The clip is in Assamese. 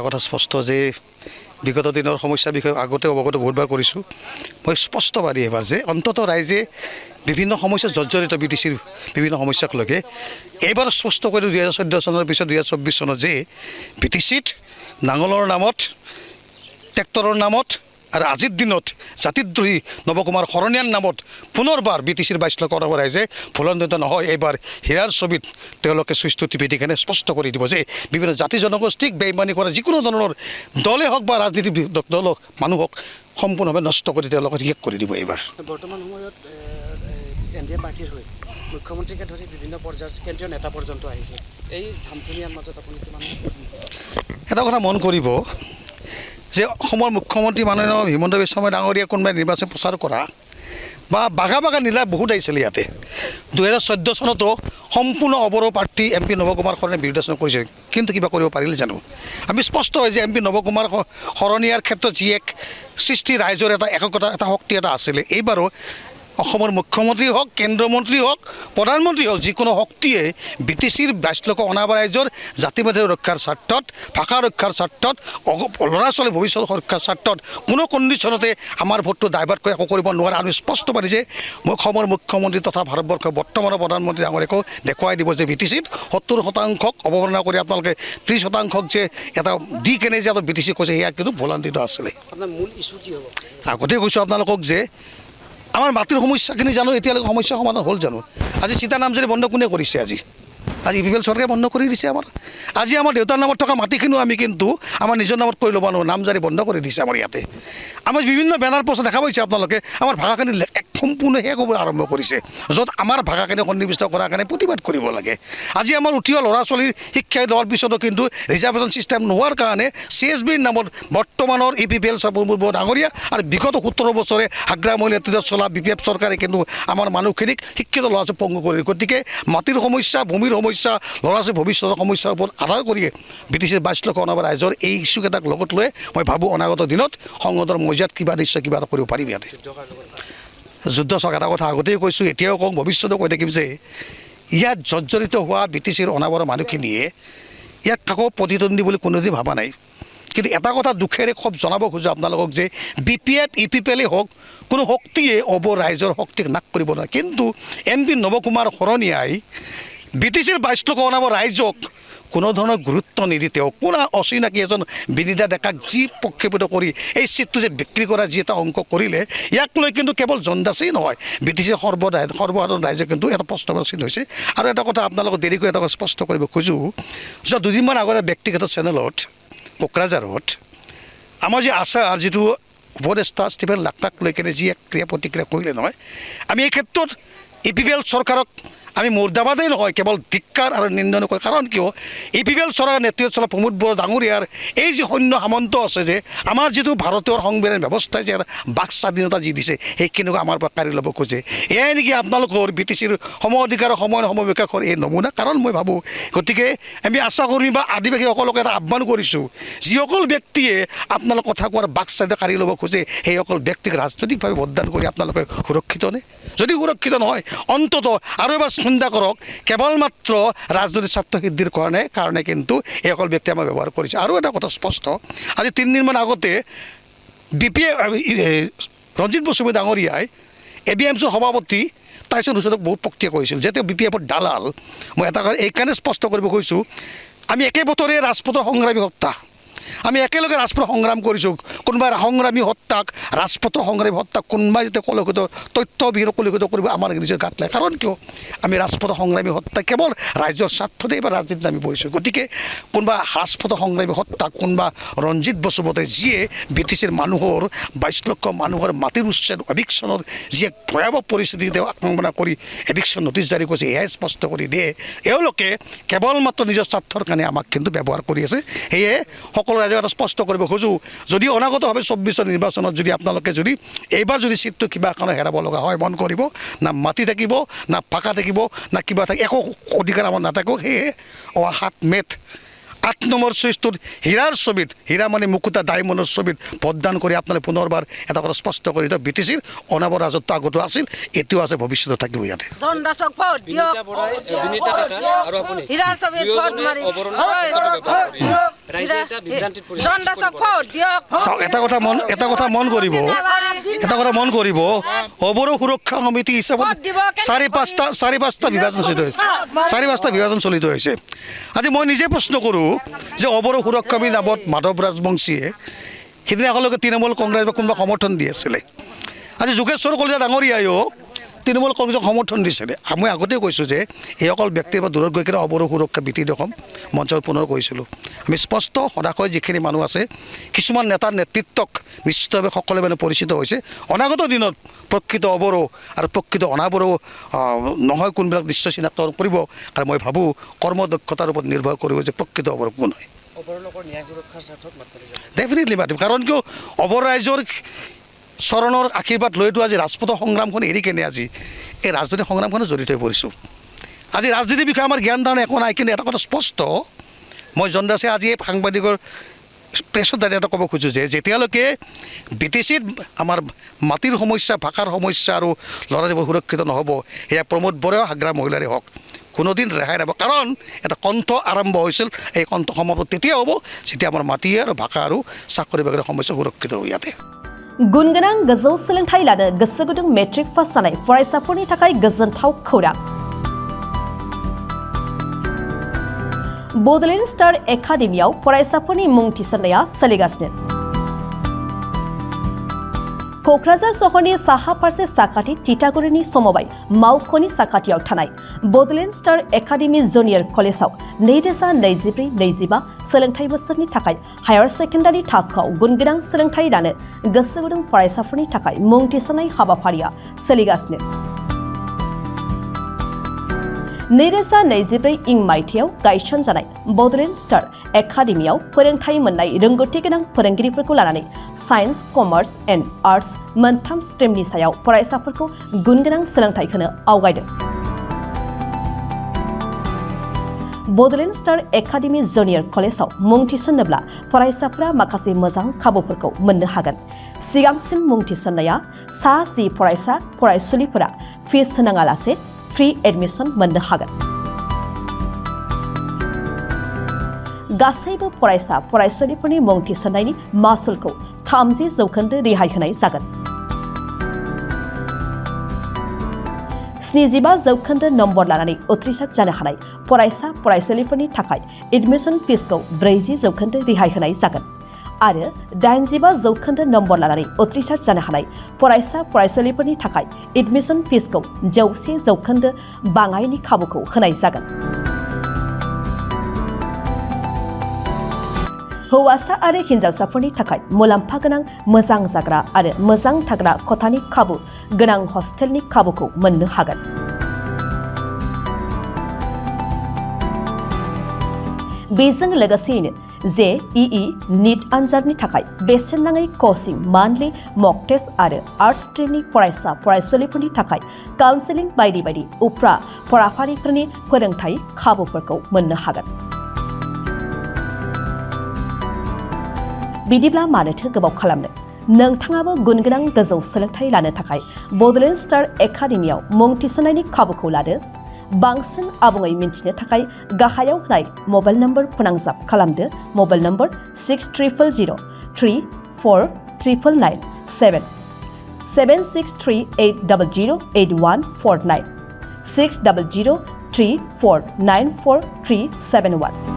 কথা স্পষ্ট যে বিগত দিনৰ সমস্যাৰ বিষয়ে আগতে অৱগত বহুতবাৰ কৰিছোঁ। মই স্পষ্টবাদী এবাৰ যে অন্ততঃ ৰাইজে বিভিন্ন সমস্যা জৰ্জৰিত BTCৰ বিভিন্ন সমস্যাক লৈকে এইবাৰ স্পষ্ট কৰি 2014 চনৰ পিছত 2024 চনত যে BTCত নাঙলৰ নামত ট্ৰেক্টৰৰ নামত আৰু আজিৰ দিনত জাতিদ্ৰোহী নৱকুমাৰ শৰণীয়াৰ নামত পুনৰবাৰ BTCৰ 22 লাখ টকা ৰাইজে ভুলন্দিত নহয়। এইবাৰ হীৰাৰ ছবিত তেওঁলোকে চুইচটো টিপি দি কেনে স্পষ্ট কৰি দিব যে বিভিন্ন জাতি জনগোষ্ঠীক বেইমানি কৰা যিকোনো ধৰণৰ দলে হওক বা ৰাজনীতি দল মানুহক সম্পূৰ্ণভাৱে নষ্ট কৰি তেওঁলোকে শেষ কৰি দিব। এইবাৰ বৰ্তমান সময়ত NDA পাৰ্টিৰ হৈ মুখ্যমন্ত্ৰীকে ধৰি বিভিন্ন পৰ্যায়ৰ কেন্দ্ৰীয় নেতা পৰ্যন্ত আহিছে। এই ধামখুমীয়াৰ মাজত আপুনি কিমান এটা কথা মন কৰিব যে অসমৰ মুখ্যমন্ত্ৰী মাননীয় হিমন্ত বিশ্ব শৰ্মা ডাঙৰীয়া কোনোবাই নিৰ্বাচন প্ৰচাৰ কৰা বা বাগা বাগা নীলা বহুত আহিছিলে ইয়াতে। 2014 চনতো সম্পূৰ্ণ অৱৰ প্ৰাৰ্থী MP নৱকুমাৰ শৰণীয়াৰ বিৰুদ্ধাচৰণ কৰিছে, কিন্তু কিবা কৰিব পাৰিলে জানো? আমি স্পষ্ট হয় যে MP নৱকুমাৰ শৰণীয়াৰ ক্ষেত্ৰত যি এক সৃষ্টি ৰাইজৰ এটা একতা এটা শক্তি এটা আছিলে, এইবাৰো অসমৰ মুখ্যমন্ত্ৰী হওক কেন্দ্ৰীয় মন্ত্ৰী হওক প্ৰধানমন্ত্ৰী হওক যিকোনো শক্তিয়ে BTCৰ 22 লাখ অনাবাৰ ৰাইজৰ জাতিবাদী ৰক্ষাৰ স্বাৰ্থত ভাষা ৰক্ষাৰ স্বাৰ্থত ল'ৰা ছোৱালীৰ ভৱিষ্যত ৰক্ষাৰ স্বাৰ্থত কোনো কণ্ডিশ্যনতে আমাৰ ভোটটো ডাইভাৰ্ট কৰি একো কৰিব নোৱাৰে। আমি স্পষ্ট পাৰি যে অসমৰ মুখ্যমন্ত্ৰী তথা ভাৰতবৰ্ষৰ বৰ্তমানৰ প্ৰধানমন্ত্ৰী ডাঙৰীয়াকো দেখুৱাই দিব যে BTCত 70% অৱমাননা কৰি আপোনালোকে 30% যে এটা দি কেনে যে BTC কৈছে সেয়া কিন্তু ভুলন্দিত আছিলে। আপোনাৰ মূল ইছ্যু কি হ'ব? আগতে কৈছোঁ আপোনালোকক যে আমাৰ মাটিৰ সমস্যাখিনি জানো এতিয়ালৈকে সমস্যা সমাধান হ'ল জানো? আজি চিতা নামজাৰি বন্ধ কোনে কৰিছে? আজি EPPL চৰকাৰে বন্ধ কৰি দিছে। আজি আমাৰ দেউতাৰ নামত থকা মাটিখিনিও আমি কিন্তু আমাৰ নিজৰ নামত কৰি ল'ব নোৱাৰোঁ, নামজাৰি বন্ধ কৰি দিছে আমাৰ ইয়াতে। আমাৰ বিভিন্ন বেনাৰ পোষ্ট দেখা পাইছে আপোনালোকে আমাৰ ভাষাখিনি সম্পূৰ্ণ শেষ হ'ব আৰম্ভ কৰিছে, য'ত আমাৰ ভাষাখিনি সন্নিৱিষ্ট কৰাৰ কাৰণে প্ৰতিবাদ কৰিব লাগে। আজি আমাৰ উঠি অহা ল'ৰা ছোৱালীৰ শিক্ষা লোৱাৰ পিছতো কিন্তু ৰিজাৰ্ভেশ্যন ছিষ্টেম নোহোৱাৰ কাৰণে CSBৰ নামত বৰ্তমানৰ EPPL ডাঙৰীয়া আৰু বিগত 17 বছৰে হাগ্ৰামূল নেতৃত্বত চলা BPF চৰকাৰে কিন্তু আমাৰ মানুহখিনিক শিক্ষিত ল'ৰা ছোৱালী পংগু কৰি, গতিকে মাটিৰ সমস্যা ভূমিৰ সমস্যা ল'ৰা ছোৱালীৰ ভৱিষ্যতৰ সমস্যাৰ ওপৰত আধাৰ কৰিয়ে BTCৰ 22 লাখ অনাবাৰ ৰাইজৰ এই ইছ্যুকেইটাক লগত লৈ মই ভাবোঁ অনাগত দিনত সংসদৰ মজিয়াত কিবা নিশ্চয় কিবা এটা কৰিব পাৰিম। ইয়াতে যুদ্ধ চাওক, এটা কথা আগতেই কৈছোঁ এতিয়াও কওঁ ভৱিষ্যতেও কৈ থাকিম যে ইয়াত জৰ্জৰিত হোৱা BTCৰ অনাবাৰৰ মানুহখিনিয়ে ইয়াক কাকো প্ৰতিদ্বন্দ্বী বুলি কোনোদিন ভবা নাই। কিন্তু এটা কথা দুখেৰে খুব জনাব খোজোঁ আপোনালোকক যে BPF EPPL হওক কোনো শক্তিয়ে ৰাইজৰ শক্তিক নাশ কৰিব নোৱাৰে। কিন্তু MP নৱকুমাৰ শৰণীয়াই BTCৰ 22 লাখ অনাবাৰ ৰাইজক কোনো ধৰণৰ গুৰুত্ব নিদি তেওঁ কোনো অচিনাকি এজন বিনিতা ডেকাক যি প্ৰক্ষেপিত কৰি এই চিটটো যে বিক্ৰী কৰা যি এটা অংক কৰিলে, ইয়াক লৈ কিন্তু কেৱল জনদাসেই নহয় BTCৰ সৰ্বসাধাৰণ ৰাইজে কিন্তু এটা প্ৰশ্নবাচী চিন হৈছে। আৰু এটা কথা আপোনালোকক দেৰিকৈ এটা স্পষ্ট কৰিব খোজোঁ যে দুদিনমান আগতে ব্যক্তিগত চেনেলত কোকৰাঝাৰত আমাৰ যি আচাৰ যিটো উপদেষ্টা ষ্টিফেন লাকটাক লৈ কেনে যি এক ক্ৰিয়া প্ৰতিক্ৰিয়া কৰিলে নহয়, আমি এই ক্ষেত্ৰত EPPL চৰকাৰক আমি মুৰ্দাবাদেই নহয় কেৱল ধিক্কাৰ আৰু নিন্দন নকৰোঁ। কাৰণ কিয় EPPL চৰকাৰৰ নেতৃত্বত চলা প্ৰমোদ বড়ো ডাঙৰীয়াৰ এই যি সৈন্য সামন্ত আছে যে আমাৰ যিটো ভাৰতীয় সংবিধান ব্যৱস্থাই যে বাক স্বাধীনতা যি দিছে সেইখিনিক আমাৰ পৰা কাঢ়ি ল'ব খোজে। এয়াই নেকি আপোনালোকৰ BTCৰ সম অধিকাৰ সমবিকাশৰ এই নমুনা? কাৰণ মই ভাবোঁ, গতিকে আমি আশা কৰ্মী বা আদিবাসীসকলক এটা আহ্বান কৰিছোঁ, যিসকল ব্যক্তিয়ে আপোনালোক কথা কোৱাৰ বাক স্বাধীনতা কাঢ়ি ল'ব খোজে সেইসকল ব্যক্তিক ৰাজনৈতিকভাৱে ভোটদান কৰি আপোনালোকে সুৰক্ষিত নে? যদি সুৰক্ষিত নহয় অন্ততঃ আৰু এবাৰ চিন্তা কৰক, কেৱল মাত্ৰ ৰাজনৈতিক স্বাৰ্থ সিদ্ধিৰ কাৰণে কিন্তু এইসকল ব্যক্তি আমাৰ ব্যৱহাৰ কৰিছে। আৰু এটা কথা স্পষ্ট, আজি 3 দিনমান আগতে ৰঞ্জিত বসুমতাৰী ডাঙৰীয়াই ABMCৰ সভাপতি টাইছন হুছেইনক বহুত প্ৰক্ৰিয়া কৰিছিল যে তেওঁ BPFৰ দালাল। মই এটা এইকাৰণে স্পষ্ট কৰিব খুজিছোঁ, আমি একে বতৰে ৰাজপথৰ সংগ্ৰামী হত্যা, আমি একেলগে ৰাজপথ সংগ্ৰাম কৰিছোঁ। কোনোবাই সংগ্ৰামী হত্যাক ৰাজপথৰ সংগ্ৰামী হত্যাক কোনোবাই যাতে কলংকিত তথ্যবিহীন কলংকিত কৰিব আমাৰ নিজৰ গাত লাগে। কাৰণ কিয় আমি ৰাজপথৰ সংগ্ৰামী হত্যা কেৱল ৰাজ্যৰ স্বাৰ্থতেই বা ৰাজনীতিত আমি পৰিছোঁ। গতিকে কোনোবা ৰাজপথৰ সংগ্ৰামী হত্যাক কোনোবা ৰঞ্জিত বসুমতাৰী যিয়ে BTCৰ মানুহৰ 22 লাখ মানুহৰ মাটিৰ উচ্ছেদ এভিকশ্যনৰ যি এক ভয়াৱহ পৰিস্থিতি তেওঁ আক্ৰমণ কৰি এভিকশ্যন নটিছ জাৰি কৰিছে, এয়াই স্পষ্ট কৰি দিয়ে এওঁলোকে কেৱল মাত্ৰ নিজৰ স্বাৰ্থৰ কাৰণে আমাক কিন্তু ব্যৱহাৰ কৰি আছে। সেয়ে সকলো ৰাইজক এটা স্পষ্ট কৰিব খোজোঁ, যদি অনাগতভাৱে 24 নিৰ্বাচনত যদি আপোনালোকে যদি এইবাৰ যদি চিটটো কিবা কাৰণে হেৰাব লগা হয়, মন কৰিব না মাটি থাকিব না ভাষা থাকিব না কিবা থাকিব, একো অধিকাৰ আমাৰ নাথাকিব। সেয়ে 7 মে'ত 8 নম্বৰ চুইচটোত হীৰাৰ ছবিত হীৰা মানে মুকুতা ডায়মণ্ডৰ ছবিত ভোটদান কৰি আপোনালোকে পুনৰবাৰ এটা কথা স্পষ্ট কৰি দিয়ক BTCৰ অনাবৰ ৰাজত্ব আগতো আছিল এতিয়াও আছে ভৱিষ্যতে থাকিব ইয়াতে বিনীতা বৰাই বিনীতা ডেকা আৰু আপুনি হীৰাৰ ছবিত ভোট মাৰি ৰাইজে এটা বিভ্ৰান্তিত পৰিছে চাওক এটা কথা মন কৰিব অবৰো সুৰক্ষা সমিতি হিচাপত চাৰি পাঁচটা বিভাজন চলিত হৈছে আজি মই নিজে প্ৰশ্ন কৰোঁ যে অবৰো সুৰক্ষা সমিতিৰ নামত মাধৱ ৰাজবংশীয়ে সিদিনা একেলগে তৃণমূল কংগ্ৰেছ বা কোনোবা সমৰ্থন দি আছিলে আজি যোগেশ্বৰ কলিতা ডাঙৰীয়ায়ো তৃণমূল কংগ্ৰেছক সমৰ্থন দিছিলে মই আগতেই কৈছোঁ যে এই অকল ব্যক্তিৰ পৰা দূৰত গৈ কিনে অবৰো সুৰক্ষা বিধি দেখম মঞ্চত পুনৰ কৈছিলোঁ আমি স্পষ্ট সদাশয় যিখিনি মানুহ আছে কিছুমান নেতাৰ নেতৃত্বক নিশ্চিতভাৱে সকলোৱে মানে পৰিচিত হৈছে অনাগত দিনত প্ৰকৃত অবৰো আৰু প্ৰকৃত অনাবৰো নহয় কোনবিলাক নিশ্চয় চিনাক্ত কৰিব আৰু মই ভাবোঁ কৰ্মদক্ষতাৰ ওপৰত নিৰ্ভৰ কৰিব যে প্ৰকৃত অবৰো কোন হয় ডেফিনেটলি মাতিম কাৰণ কিয় অবৰ ৰাইজৰ চৰণৰ আশীৰ্বাদ লৈতো আজি ৰাজপথৰ সংগ্ৰামখন এৰি কেনে আজি এই ৰাজনৈতিক সংগ্ৰামখনত জড়িত হৈ পৰিছোঁ আজি ৰাজনীতিৰ বিষয়ে আমাৰ জ্ঞান ধাৰণা একো নাই কিন্তু এটা কথা স্পষ্ট মই জনদাসে আজি এই সাংবাদিকৰ প্ৰেছত দাঁড়িয়ে এটা ক'ব খোজোঁ যে যেতিয়ালৈকে BTCত আমাৰ মাটিৰ সমস্যা ভাষাৰ সমস্যা আৰু ল'ৰা ছোৱালী সুৰক্ষিত নহ'ব সেয়া প্ৰমোদ বৰাই হাগ্ৰা মহিলাৰে হওক কোনোদিন ৰেহাই নাপাব কাৰণ এটা কণ্ঠ আৰম্ভ হৈছিল এই কণ্ঠ সমাপ্ত তেতিয়া হ'ব যেতিয়া আমাৰ মাটি আৰু ভাষা আৰু চাকৰি বাকৰিৰ সমস্যা সুৰক্ষিত হ'ব ইয়াতে गुनगोनां गोजौ सोलोंथाइ लानो गोसो गुदुं मेट्रिक पास जानाय फरायसाफोरनि थाखाय गोजोनथाव खौरां बड'लेण्ड स्टार एकाडेमियाव फरायसाफोरनि मुं थिसननाया सोलिगासिनो क'क्राझार सहरनि साहा फारसे साखाथि तितागुरिनि समबाय मावख'नि साखाथियाव थानाय बड'लेण्ड स्टार एकाडेमि जुनियर कलेजाव 2024-25 सोलोंथाइ बोसोरनि थाखाय हायार सेकेन्डारि थाखोआव गुनगोनां सोलोंथाइ लानो गोसो गुदुं फरायसाफोरनि थाखाय मुं थिसननाय हाबाफारिया सोलिगासिनो 2024 इं मायथाइयाव गायसनजानाय बड'लेण्ड स्टार एकाडेमियाव फोरोंथाइ मोननाय रोंगौथि गोनां फोरोंगिरिफोरखौ लानानै साइन्स कमार्स एन्ड आर्ट्स मोनथाम स्ट्रिमनि सायाव फरायसाफोरखौ गुनगोनां सोलोंथाइ होनो आवगायदों बड'लेण्ड स्टार एकाडेमि जुनियर कलेजाव मुं थिसननोब्ला फरायसाफोरा माखासे मोजां खाबुफोरखौ मोननो हागोन सिगांसिन मुं थिसननाया सा 10 फरायसा फरायसुलिफोरा फिस होनाङालासे फ्री एडमिशन मोननो हागोन गासैबो फरायसा फरायसुलिफोरनि मुं थिसननायनि मासुलखौ 30% रेहाय होनाय जागोन 75% नम्बर लानानै उथ्रिसार जानो हानाय फरायसा फरायसुलिफोरनि थाखाय एडमिशन फिसखौ 40% रेहाय होनाय जागोन आरो 85% नम्बर लानानै उथ्रिसार जानो हानाय फरायसा फरायसुलिफोरनि थाखाय एडमिशन फिसखौ 100% बाङायनि खाबुखौ होनाय जागोन हौवासा आरो हिन्जावसाफोरनि थाखाय मुलाम्फा गोनां मोजां जाग्रा आरो मोजां थाग्रा खथानि खाबु गोनां हस्टेलनि खाबुखौ मोननो हागोन बेजों लोगोसेयैनो JEE नीट आनजादनि थाखाय बेसेन नाङै कोचिं मान्थलि मक टेस्ट आरो आर्ट्स स्ट्रिमनि फरायसा फरायसुलिफोरनि थाखाय काउन्सेलिं बायदि बायदि उफ्रा फराफारिफोरनि फोरोंथाय खाबुफोरखौ मोननो हागोन बिदिब्ला मानोथो गोबाव खालामनो नोंथाङाबो गुनगोनां गोजौ सोलोंथाइ लानो थाखाय बड'लेण्ड स्टार एकाडेमियाव मुं थिसननायनि खाबुखौ लादो बांसिन आबुङै मिन्थिनो थाखाय गाहायाव होनाय मबाइल नम्बर फोनांजाब खालामदो मबाइल नम्बर 6030349997 7638008149 6003494371